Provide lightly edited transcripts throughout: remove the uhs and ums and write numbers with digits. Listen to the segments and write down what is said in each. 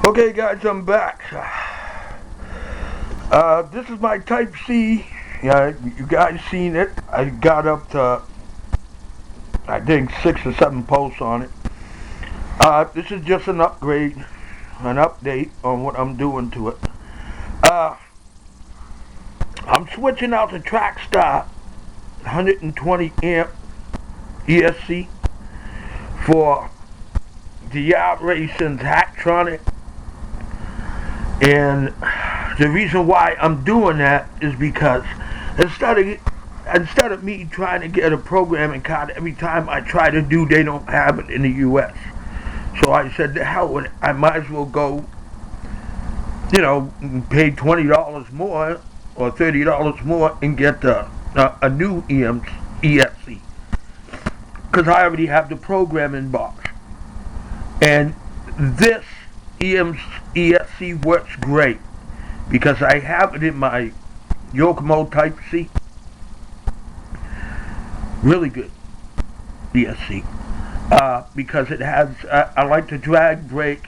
Okay guys, I'm back. This is my Type C. Yeah, you guys seen it. I got up to, I think, 6 or 7 posts on it. This is just an upgrade, an update on what I'm doing to it. Uh, I'm switching out the Trackstar 120 amp ESC for the Racing's Hacktronic. And the reason why I'm doing that is because instead of me trying to get a programming card every time I try to do, they don't have it in the U.S. So I said, the hell with it. I might as well go, pay $20 more or $30 more and get a new ESC. Because I already have the programming box. And this ESC works great because I have it in my UsuKani Type C. Really good ESC. Because it has, I like to drag brake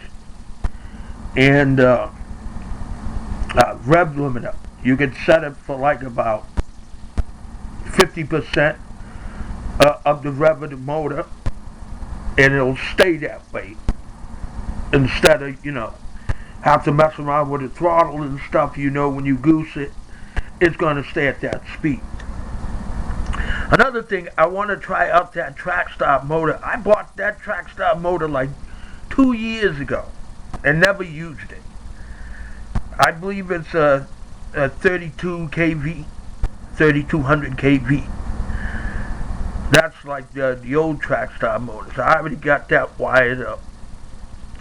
and rev limiter. You can set it for like about 50% of the rev of the motor, and it'll stay that way. Instead of, have to mess around with the throttle and stuff, when you goose it, it's going to stay at that speed. Another thing, I want to try out that Trackstar motor. I bought that Trackstar motor like 2 years ago and never used it. I believe it's a 32 kV, 3200 kV. That's like the old Trackstar motors. I already got that wired up.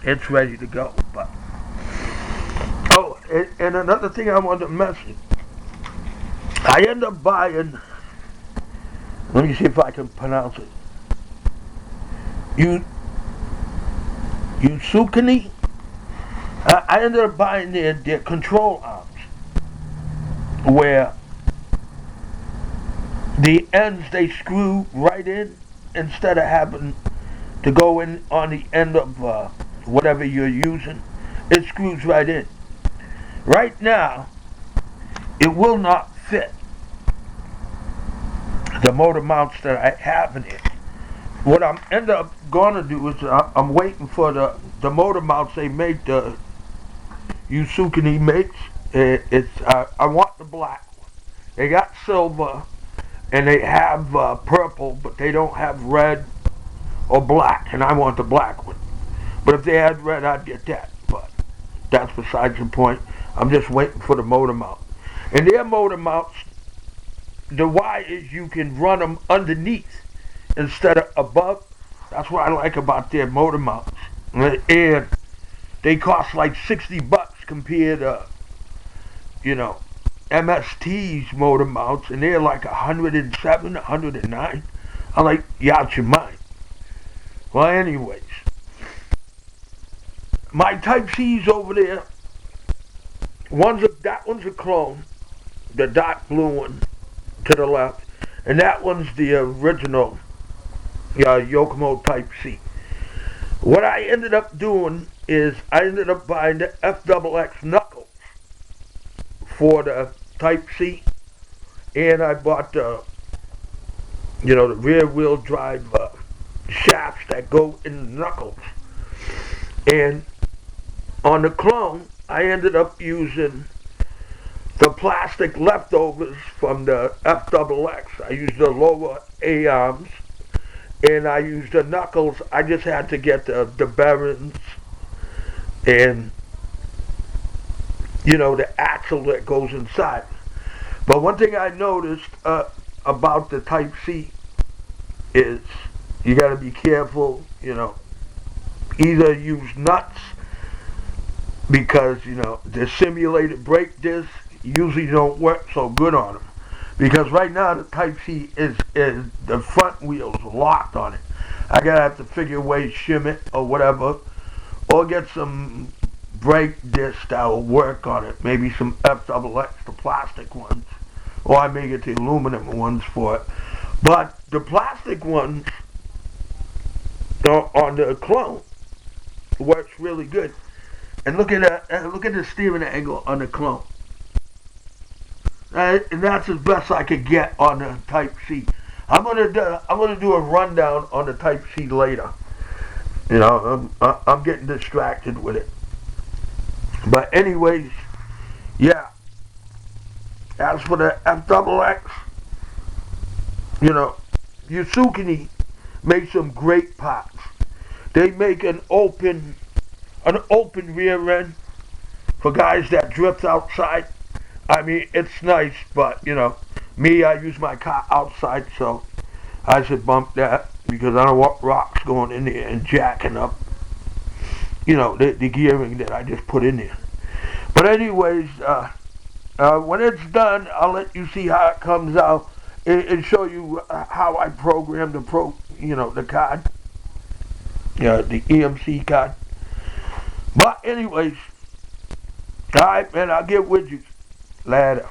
It's ready to go. But and another thing I wanted to mention, I ended up buying, let me see if I can pronounce it, UsuKani. I ended up buying their control arms, where the ends they screw right in instead of having to go in on the end of whatever you're using. It screws right in. Right now, it will not fit the motor mounts that I have in it. What I'm end up going to do is I'm waiting for the motor mounts they make, the UsuKani makes. I want the black one. They got silver and they have purple, but they don't have red or black, and I want the black one. But if they had red, I'd get that. But that's besides the point. I'm just waiting for the motor mount. And their motor mounts, the wires, you can run them underneath instead of above. That's what I like about their motor mounts. And they cost like $60 compared to, MST's motor mounts, and they're like 107, 109. I'm like, you out your mind. Well, anyways, my Type C's over there. That one's a clone, the dark blue one to the left, and that one's the original UsuKani Type C. What I ended up doing is I ended up buying the Fxx knuckles for the Type C, and I bought the rear wheel drive shafts that go in the knuckles. And on the clone, I ended up using the plastic leftovers from the Fxx. I used the lower A arms, and I used the knuckles. I just had to get the bearings and the axle that goes inside. But one thing I noticed about the Type C is you got to be careful. Either use nuts, because the simulated brake discs usually don't work so good on them. Because right now the Type C is the front wheel's locked on it. I gotta have to figure a way to shim it or whatever, or get some brake discs that will work on it. Maybe some Fxx, the plastic ones, or I may get the aluminum ones for it. But the plastic ones on the clone works really good. And look at the steering angle on the clone. And that's as best I could get on the Type C. I'm gonna do a rundown on the Type C later. You know, I'm getting distracted with it. But anyways, yeah. As for the Fxx, you know, UsuKani makes some great pots. They make an open rear end for guys that drift outside. I mean, it's nice, but you know, me, I use my car outside, so I should bump that because I don't want rocks going in there and jacking up, you know, the gearing that I just put in there. But anyways, when it's done, I'll let you see how it comes out and show you how I program the card, the EMC card. But anyways, all right, man, I'll get with you later.